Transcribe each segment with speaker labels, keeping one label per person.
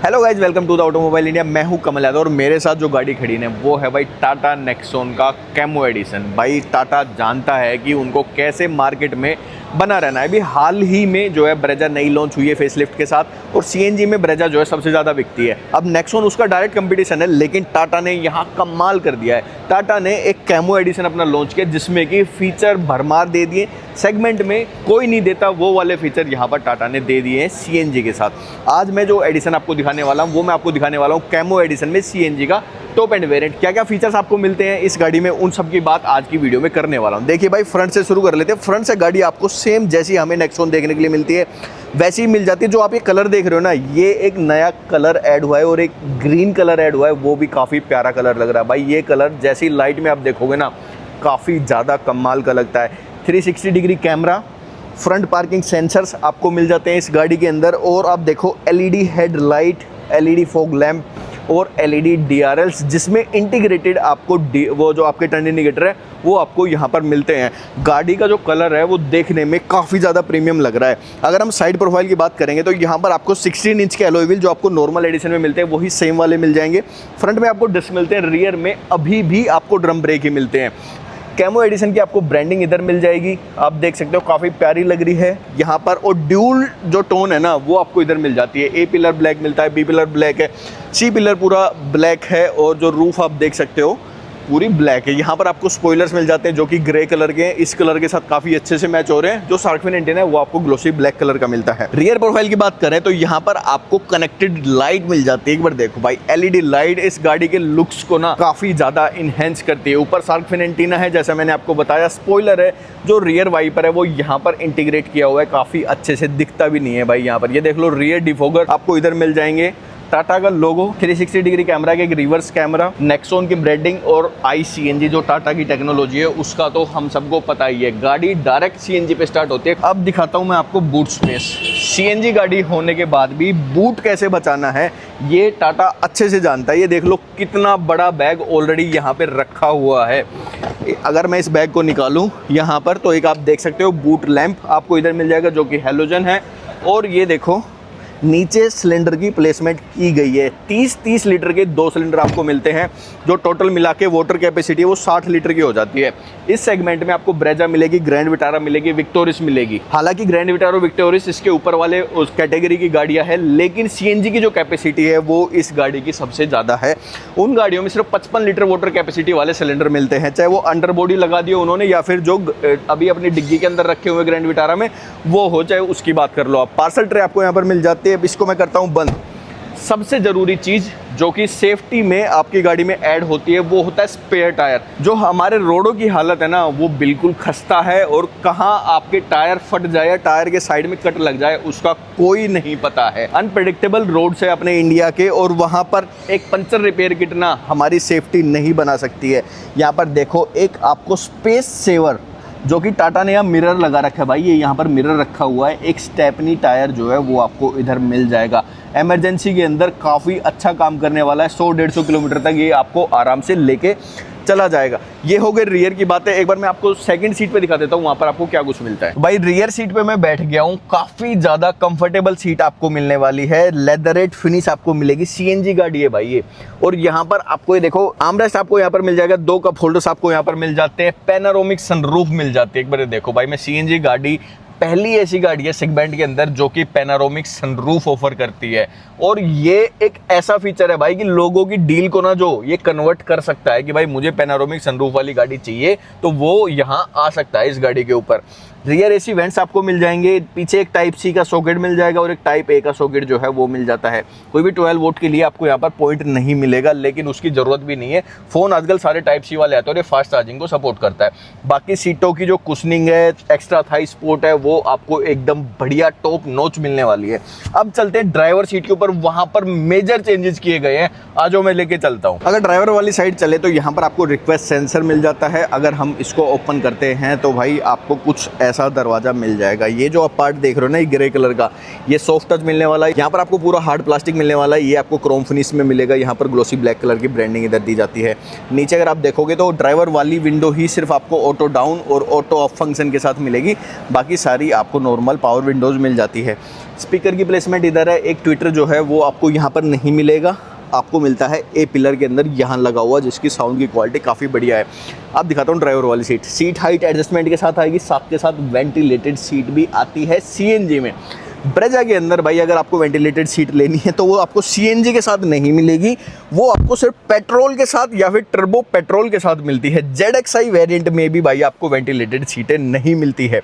Speaker 1: Hello guys, welcome to the automobile India. मैं हूं कमल यादव और मेरे साथ जो गाड़ी खड़ी है वो है भाई टाटा नेक्सॉन का कैमो एडिशन। भाई टाटा जानता है कि उनको कैसे मार्केट में बना रहना है। अभी हाल ही में जो है ब्रेजा नई लॉन्च हुई है फेसलिफ्ट के साथ और सीएनजी में ब्रेजा जो है सबसे ज़्यादा बिकती है। अब नेक्सॉन उसका डायरेक्ट कंपटीशन है, लेकिन टाटा ने यहाँ कमाल कर दिया है। टाटा ने एक कैमो एडिशन अपना लॉन्च किया जिसमें कि फीचर भरमार दे दिए, सेगमेंट में कोई नहीं देता वो वाले फीचर यहाँ पर टाटा ने दे दिए हैं सीएनजी के साथ। आज मैं जो एडिशन आपको दिखाने वाला हूँ वो मैं आपको दिखाने वाला हूँ कैमो एडिशन में सीएनजी का टॉप एंड वेरिएंट। क्या क्या फीचर्स आपको मिलते हैं इस गाड़ी में, उन सब की बात आज की वीडियो में करने वाला हूँ। देखिए भाई, फ्रंट से शुरू कर लेते हैं। फ्रंट से गाड़ी आपको सेम जैसी हमें नेक्सॉन देखने के लिए मिलती है वैसी ही मिल जाती है। जो आप ये कलर देख रहे हो ना, ये एक नया कलर ऐड हुआ है और एक ग्रीन कलर ऐड हुआ है, वो भी काफ़ी प्यारा कलर लग रहा है भाई। ये कलर जैसी लाइट में आप देखोगे ना, काफ़ी ज़्यादा कमाल का लगता है। 360 degree camera, front parking sensors आपको मिल जाते हैं इस गाड़ी के अंदर। और आप देखो LED headlight, LED fog lamp और एलईडी डीआरएल्स, जिसमें इंटीग्रेटेड आपको वो जो आपके टर्न इंडिकेटर है वो आपको यहाँ पर मिलते हैं। गाड़ी का जो कलर है वो देखने में काफ़ी ज़्यादा प्रीमियम लग रहा है। अगर हम साइड प्रोफाइल की बात करेंगे तो यहाँ पर आपको 16 इंच के एलॉय व्हील जो आपको नॉर्मल एडिशन में मिलते हैं वही सेम वाले मिल जाएंगे। फ्रंट में आपको डिस्क मिलते हैं, रियर में अभी भी आपको ड्रम ब्रेक ही मिलते हैं। कैमो एडिशन की आपको ब्रांडिंग इधर मिल जाएगी, आप देख सकते हो काफ़ी प्यारी लग रही है यहाँ पर। और ड्यूल जो टोन है ना वो आपको इधर मिल जाती है। ए पिलर ब्लैक मिलता है, बी पिलर ब्लैक है, सी पिलर पूरा ब्लैक है और जो रूफ आप देख सकते हो पूरी ब्लैक है। यहाँ पर आपको स्पॉयलर्स मिल जाते हैं जो कि ग्रे कलर के हैं, इस कलर के साथ काफ़ी अच्छे से मैच हो रहे हैं। जो शार्क फिन एंटीना है वो आपको ग्लोसी ब्लैक कलर का मिलता है। रियर प्रोफाइल की बात करें तो यहाँ पर आपको कनेक्टेड लाइट मिल जाती है। एक बार देखो भाई, एलईडी लाइट इस गाड़ी के लुक्स को ना काफ़ी ज़्यादा इन्हेंस करती है। ऊपर शार्क फिन एंटीना है जैसा मैंने आपको बताया, स्पॉइलर है, जो रियर वाइपर है वो यहाँ पर इंटीग्रेट किया हुआ है, काफ़ी अच्छे से दिखता भी नहीं है भाई। यहाँ पर ये देख लो, रियर डिफोगर आपको इधर मिल जाएंगे, टाटा का लोगो, 360 डिग्री कैमरा के एक रिवर्स कैमरा, नेक्सॉन की ब्रांडिंग और ICNG जो टाटा की टेक्नोलॉजी है उसका तो हम सबको पता ही है। गाड़ी डायरेक्ट CNG पे स्टार्ट होती है। अब दिखाता हूं मैं आपको बूट स्पेस। CNG गाड़ी होने के बाद भी बूट कैसे बचाना है ये टाटा अच्छे से जानता है। ये देख लो कितना बड़ा बैग ऑलरेडी यहाँ पे रखा हुआ है। अगर मैं इस बैग को निकालूं यहाँ पर तो एक आप देख सकते हो बूट लैंप आपको इधर मिल जाएगा जो कि हैलोजन है। और ये देखो नीचे सिलेंडर की प्लेसमेंट की गई है। 30 लीटर के 2 सिलेंडर आपको मिलते हैं, जो टोटल मिला के वाटर कैपेसिटी है वो 60 लीटर की हो जाती है। इस सेगमेंट में आपको ब्रेजा मिलेगी, ग्रैंड विटारा मिलेगी, विक्टोरिस मिलेगी। हालांकि ग्रैंड विटारा और विक्टोरिस इसके ऊपर वाले उस कैटेगरी की गाड़ियां हैं, लेकिन CNG की जो कैपेसिटी है वो इस गाड़ी की सबसे ज़्यादा है। उन गाड़ियों में सिर्फ 55 लीटर वाटर कैपेसिटी वाले सिलेंडर मिलते हैं, चाहे वो अंडर बॉडी लगा दिए उन्होंने या फिर जो अभी अपनी डिग्गी के अंदर रखे हुए ग्रैंड विटारा में वो हो, चाहे उसकी बात कर लो आप। पार्सल ट्रे आपको यहाँ पर मिल जाती है। अब इसको मैं करता हूँ बंद। सबसे ज़रूरी चीज़ जो कि सेफ्टी में आपकी गाड़ी में ऐड होती है वो होता है स्पेयर टायर। जो हमारे रोडों की हालत है ना वो बिल्कुल खस्ता है और कहाँ आपके टायर फट जाए या टायर के साइड में कट लग जाए उसका कोई नहीं पता है। अनप्रेडिक्टेबल रोड्स है अपने इंडिया के और वहाँ पर एक पंचर रिपेयर किट ना हमारी सेफ्टी नहीं बना सकती है। यहाँ पर देखो एक आपको स्पेस सेवर जो कि टाटा ने यहाँ मिरर लगा रखा है भाई, ये यहाँ पर मिरर रखा हुआ है। एक स्टेपनी टायर जो है वो आपको इधर मिल जाएगा। इमरजेंसी के अंदर काफ़ी अच्छा काम करने वाला है, 100-150 किलोमीटर तक ये आपको आराम से लेके चला जाएगा। ये हो गई रियर की बात है। एक बार मैं आपको सेकंड सीट पे दिखा देता हूँ वहाँ पर आपको क्या कुछ मिलता है। भाई रियर सीट पे मैं बैठ गया हूँ, काफ़ी ज़्यादा कंफर्टेबल सीट आपको मिलने वाली है। लेदरेट फिनिश आपको मिलेगी, CNG गाड़ी है भाई ये। और यहाँ पर आपको ये देखो आर्मरेस्ट आपको यहाँ पर मिल जाएगा, 2 कप होल्डर्स आपको यहाँ पर मिल जाते हैं, पैनारोमिक सनरूफ मिल जाती है। एक बार देखो भाई, मैं CNG गाड़ी पहली ऐसी गाड़ी है सेगमेंट के अंदर जो कि पैनारोमिक सनरूफ ऑफर करती है। और ये एक ऐसा फीचर है भाई कि लोगों की डील को ना जो ये कन्वर्ट कर सकता है कि भाई मुझे पैनारोमिक सनरूफ वाली गाड़ी चाहिए तो वो यहाँ आ सकता है इस गाड़ी के ऊपर। रियर AC वेंट्स आपको मिल जाएंगे, पीछे एक टाइप C का सॉकेट मिल जाएगा और एक टाइप A का सॉकेट जो है वो मिल जाता है। कोई भी 12 वोल्ट के लिए आपको यहाँ पर पॉइंट नहीं मिलेगा, लेकिन उसकी ज़रूरत भी नहीं है। फ़ोन आजकल सारे टाइप C वाले आते हैं और ये फास्ट चार्जिंग को सपोर्ट करता है। बाकी सीटों की जो कुशनिंग है, एक्स्ट्रा थाई सपोर्ट है, वो आपको एकदम बढ़िया टॉप नोच मिलने वाली है। अब चलते हैं ड्राइवर सीट के ऊपर, वहाँ पर मेजर चेंजेस किए गए हैं। आज मैं लेके चलता हूँ। अगर ड्राइवर वाली साइड चले तो यहाँ पर आपको रिक्वेस्ट सेंसर मिल जाता है। अगर हम इसको ओपन करते हैं तो भाई आपको कुछ ऐसा दरवाजा मिल जाएगा। ये जो आप पार्ट देख रहे हो ना, ये ग्रे कलर का, ये सॉफ्ट टच मिलने वाला है। यहाँ पर आपको पूरा हार्ड प्लास्टिक मिलने वाला है। ये आपको क्रोम फिनिश में मिलेगा। यहाँ पर ग्लोसी ब्लैक कलर की ब्रांडिंग इधर दी जाती है। नीचे अगर आप देखोगे तो ड्राइवर वाली विंडो ही सिर्फ आपको ऑटो डाउन और ऑटो ऑफ फंक्शन के साथ मिलेगी, बाकी सारी आपको नॉर्मल पावर विंडोज़ मिल जाती है। स्पीकर की प्लेसमेंट इधर है, एक ट्विटर जो है वो आपको यहाँ पर नहीं मिलेगा, आपको मिलता है ए पिलर के अंदर यहाँ लगा हुआ, जिसकी साउंड की क्वालिटी काफ़ी बढ़िया है। अब दिखाता हूँ ड्राइवर वाली सीट हाइट एडजस्टमेंट के साथ आएगी, साथ के साथ वेंटिलेटेड सीट भी आती है सीएनजी में। ब्रेजा के अंदर भाई अगर आपको वेंटिलेटेड सीट लेनी है तो वो आपको सीएनजी के साथ नहीं मिलेगी, वो आपको सिर्फ पेट्रोल के साथ या फिर टर्बो पेट्रोल के साथ मिलती है। ZXi वेरिएंट में भी भाई आपको वेंटिलेटेड सीटें नहीं मिलती है।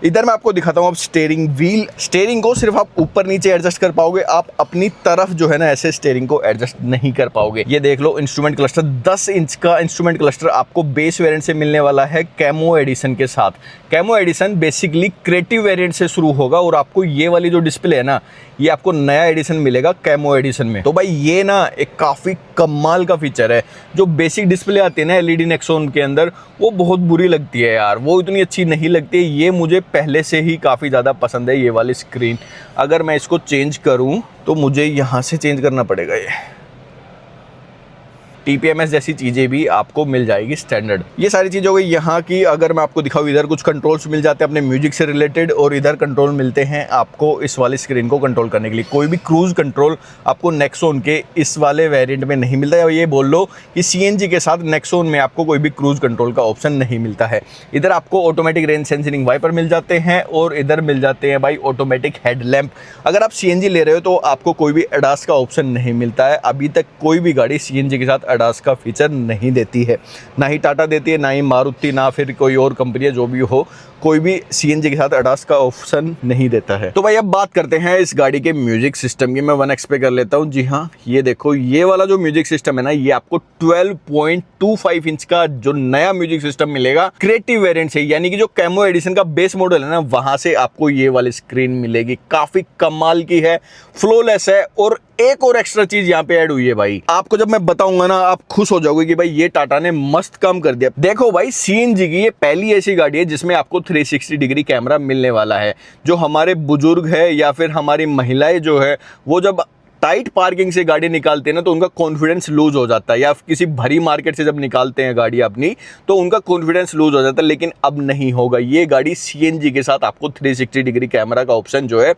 Speaker 1: इधर मैं आपको दिखाता हूँ अब स्टीयरिंग व्हील। स्टीयरिंग को सिर्फ आप ऊपर नीचे एडजस्ट कर पाओगे, आप अपनी तरफ जो है ना ऐसे स्टीयरिंग को एडजस्ट नहीं कर पाओगे। ये देख लो इंस्ट्रूमेंट क्लस्टर, 10 इंच का इंस्ट्रूमेंट क्लस्टर आपको बेस वेरिएंट से मिलने वाला है कैमो एडिशन के साथ। Camo edition basically creative variant से शुरू होगा और आपको ये वाली जो डिस्प्ले है ना, ये आपको नया एडिशन मिलेगा कैमो एडिशन में। तो भाई ये ना एक काफ़ी कमाल का फीचर है। जो बेसिक डिस्प्ले आती है ना एलईडी नेक्सॉन के अंदर, वो बहुत बुरी लगती है यार, वो इतनी अच्छी नहीं लगती है। ये मुझे पहले से ही काफ़ी ज़्यादा पसंद है ये वाली स्क्रीन। अगर मैं इसको चेंज करूँ तो मुझे यहाँ से चेंज करना पड़ेगा। ये TPMS जैसी चीज़ें भी आपको मिल जाएगी स्टैंडर्ड। ये सारी चीज़ हो गई यहाँ की। अगर मैं आपको दिखाऊँ, इधर कुछ कंट्रोल्स मिल जाते हैं अपने म्यूजिक से रिलेटेड, और इधर कंट्रोल मिलते हैं आपको इस वाली स्क्रीन को कंट्रोल करने के लिए। कोई भी क्रूज कंट्रोल आपको नेक्सॉन के इस वाले वेरिएंट में नहीं मिलता है। ये बोल लो कि CNG के साथ नेक्सॉन में आपको कोई भी क्रूज कंट्रोल का ऑप्शन नहीं मिलता है। इधर आपको ऑटोमेटिक रेंज सेंसिंग वाइपर मिल जाते हैं और इधर मिल जाते हैं भाई ऑटोमेटिक हेडलैम्प। अगर आप CNG ले रहे हो तो आपको कोई भी ADAS का ऑप्शन नहीं मिलता है। अभी तक कोई भी गाड़ी CNG के साथ ADAS का फीचर नहीं देती है, ना ही टाटा देती है, ना ही मारुति, ना फिर कोई और कंपनी है जो भी हो, कोई भी CNG के साथ ADAS का ऑप्शन नहीं देता है। तो भाई अब बात करते हैं इस गाड़ी के म्यूजिक सिस्टम की। मैं 1X पे कर लेता हूँ। जी हाँ, ये देखो ये वाला जो म्यूजिक सिस्टम है ना, ये आपको 12.25 इंच का जो नया म्यूजिक सिस्टम मिलेगा क्रिएटिव वेरिएंट से, यानी कि जो कैमो एडिशन का बेस मॉडल है ना, वहां से आपको ये वाली स्क्रीन मिलेगी। काफी कमाल की है, फ्लोलेस है, और एक और एक्स्ट्रा चीज यहाँ पे ऐड हुई है भाई, आपको जब मैं बताऊंगा ना आप खुश हो जाओगे कि भाई ये टाटा ने मस्त काम कर दिया। देखो भाई CNG की ये पहली ऐसी गाड़ी है जिसमें आपको 360 डिग्री कैमरा मिलने वाला है। जो हमारे बुजुर्ग है या फिर हमारी महिलाएं जो है, वो जब टाइट पार्किंग से गाड़ी निकालते हैं ना तो उनका कॉन्फिडेंस लूज हो जाता है, या किसी भरी मार्केट से जब निकालते हैं गाड़ी अपनी तो उनका कॉन्फिडेंस लूज हो जाता है। लेकिन अब नहीं होगा, ये गाड़ी CNG के साथ आपको 360 डिग्री कैमरा का ऑप्शन जो है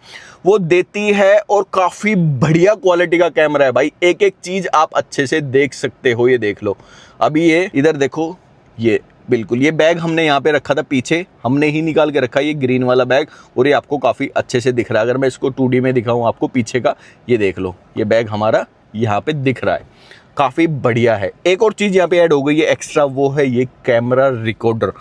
Speaker 1: वो देती है, और काफ़ी बढ़िया क्वालिटी का कैमरा है भाई। एक एक चीज़ आप अच्छे से देख सकते हो। ये देख लो, अभी ये इधर देखो, ये बिल्कुल ये बैग हमने यहाँ पे रखा था, पीछे हमने ही निकाल के रखा, ये ग्रीन वाला बैग, और ये आपको काफ़ी अच्छे से दिख रहा है। अगर मैं इसको 2D में दिखाऊँ आपको पीछे का, ये देख लो, ये बैग हमारा यहाँ पे दिख रहा है, काफ़ी बढ़िया है। एक और चीज़ यहाँ पे ऐड हो गई है एक्स्ट्रा, वो है ये कैमरा रिकॉर्डर।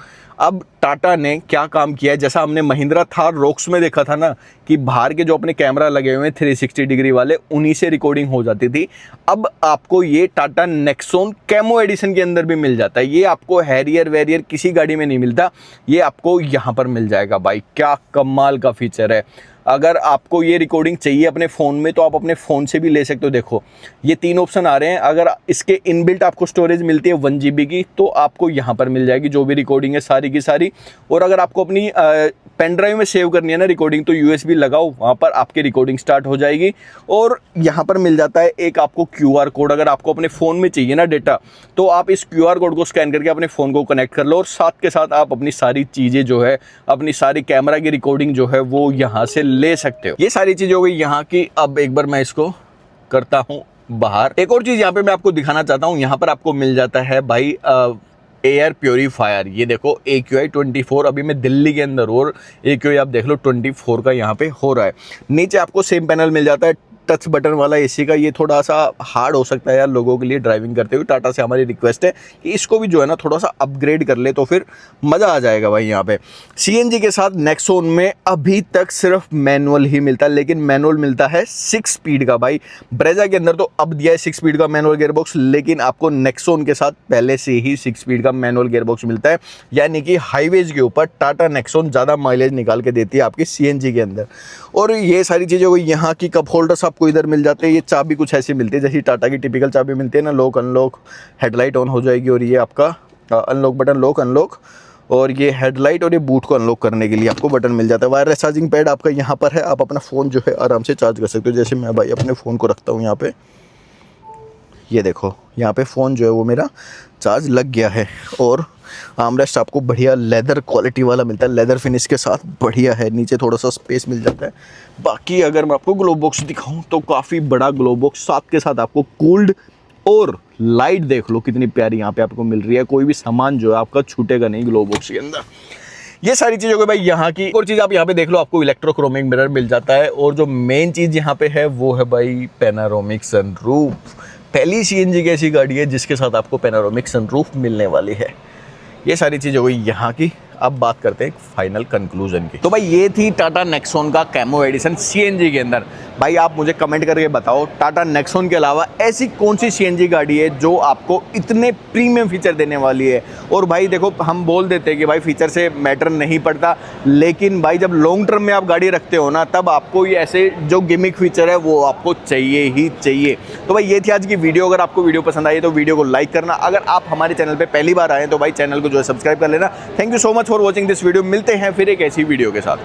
Speaker 1: अब टाटा ने क्या काम किया है, जैसा हमने महिंद्रा थार रॉक्स में देखा था ना कि बाहर के जो अपने कैमरा लगे हुए हैं 360 डिग्री वाले, उन्हीं से रिकॉर्डिंग हो जाती थी। अब आपको ये टाटा नेक्सॉन कैमो एडिशन के अंदर भी मिल जाता है। ये आपको हैरियर वेरियर किसी गाड़ी में नहीं मिलता, ये आपको यहाँ पर मिल जाएगा भाई। क्या कमाल का फीचर है। अगर आपको ये रिकॉर्डिंग चाहिए अपने फ़ोन में तो आप अपने फ़ोन से भी ले सकते हो। देखो ये 3 ऑप्शन आ रहे हैं। अगर इसके इनबिल्ट आपको स्टोरेज मिलती है 1 GB की, तो आपको यहाँ पर मिल जाएगी जो भी रिकॉर्डिंग है सारी की सारी। और अगर आपको अपनी पेन ड्राइव में सेव करनी है ना रिकॉर्डिंग, तो USB लगाओ, वहाँ पर आपकी रिकॉर्डिंग स्टार्ट हो जाएगी। और यहाँ पर मिल जाता है एक आपको QR कोड। अगर आपको अपने फ़ोन में चाहिए ना डेटा, तो आप इस QR कोड को स्कैन करके अपने फ़ोन को कनेक्ट कर लो, और साथ के साथ आप अपनी सारी चीज़ें जो है, अपनी सारी कैमरा की रिकॉर्डिंग जो है वो यहाँ से ले सकते हो। ये सारी चीज़ें हो गई यहाँ की। अब एक बार मैं इसको करता हूँ बाहर। एक और चीज़ यहाँ पे मैं आपको दिखाना चाहता हूँ, यहाँ पर आपको मिल जाता है भाई एयर प्योरीफायर। ये देखो AQI 24, अभी मैं दिल्ली के अंदर, और AQI आप देख लो 24 का यहाँ पे हो रहा है। नीचे आपको सेम पैनल मिल जाता है टच बटन वाला AC का। ये थोड़ा सा हार्ड हो सकता है यार लोगों के लिए ड्राइविंग करते हुए। टाटा से हमारी रिक्वेस्ट है कि इसको भी जो है ना थोड़ा सा अपग्रेड कर ले, तो फिर मज़ा आ जाएगा भाई। यहाँ पे CNG के साथ नेक्सॉन में अभी तक सिर्फ मैनुअल ही मिलता है, लेकिन मैनुअल मिलता है 6 स्पीड का भाई। ब्रेजा के अंदर तो अब दिया है 6 स्पीड का मैनुअल गियरबॉक्स, लेकिन आपको नेक्सॉन के साथ पहले से ही 6 स्पीड का मैनुअल गियरबॉक्स मिलता है। यानी कि हाईवेज के ऊपर टाटा नेक्सॉन ज़्यादा माइलेज निकाल के देती है आपकी CNG के अंदर। और ये सारी चीज़ें हो गई। यहाँ की कप होल्डर्स आपको इधर मिल जाते हैं। ये चाबी कुछ ऐसी मिलती है जैसी टाटा की टिपिकल चाबी मिलती है ना, लॉक अनलॉक, हेडलाइट ऑन हो जाएगी, और ये आपका अनलॉक बटन, लॉक अनलॉक, और ये हेडलाइट और ये बूट को अनलॉक करने के लिए आपको बटन मिल जाता है। वायरलेस चार्जिंग पैड आपका यहाँ पर है, आप अपना फ़ोन जो है आराम से चार्ज कर सकते हो। जैसे मैं भाई अपने फ़ोन को रखता हूँ यहाँ पे,
Speaker 2: ये देखो यहाँ पे फ़ोन जो है वो मेरा चार्ज लग गया है। और आर्मरेस्ट आपको बढ़िया लेदर क्वालिटी वाला मिलता है, लेदर फिनिश के साथ बढ़िया है। नीचे थोड़ा सा स्पेस मिल जाता है। बाकी अगर मैं आपको ग्लो बॉक्स दिखाऊं तो काफ़ी बड़ा ग्लो बॉक्स, साथ के साथ आपको कूल्ड और लाइट देख लो कितनी प्यारी यहाँ पे आपको मिल रही है। कोई भी सामान जो है आपका छूटेगा नहीं ग्लो बॉक्स के अंदर। ये सारी चीज़ हो गई भाई यहाँ की। और चीज़ आप यहाँ पे देख लो, आपको इलेक्ट्रोक्रोमिक मिरर मिल जाता है। और जो मेन चीज़ यहाँ पे है वो है भाई पैनारोमिक सनरूफ। पहली सीएनजी की ऐसी गाड़ी है जिसके साथ आपको पैनारोमिक सनरूफ मिलने वाली है। ये सारी चीज़ हो गई यहाँ की। अब बात करते हैं फाइनल कंक्लूजन की। तो भाई ये थी टाटा नेक्सॉन का कैमो एडिशन सीएनजी के अंदर। भाई आप मुझे कमेंट करके बताओ टाटा नेक्सॉन के अलावा ऐसी कौन सी सीएनजी गाड़ी है जो आपको इतने प्रीमियम फीचर देने वाली है। और भाई देखो हम बोल देते हैं कि भाई फीचर से मैटर नहीं पड़ता, लेकिन भाई जब लॉन्ग टर्म में आप गाड़ी रखते हो ना, तब आपको ये ऐसे जो गिमिक फीचर है वो आपको चाहिए ही चाहिए। तो भाई ये थी आज की वीडियो। अगर आपको वीडियो पसंद आई तो वीडियो को लाइक करना। अगर आप हमारे चैनल पर पहली बार आए तो भाई चैनल को जो है सब्सक्राइब कर लेना। Thank you so much for watching this video. मिलते हैं फिर एक ऐसी वीडियो के साथ।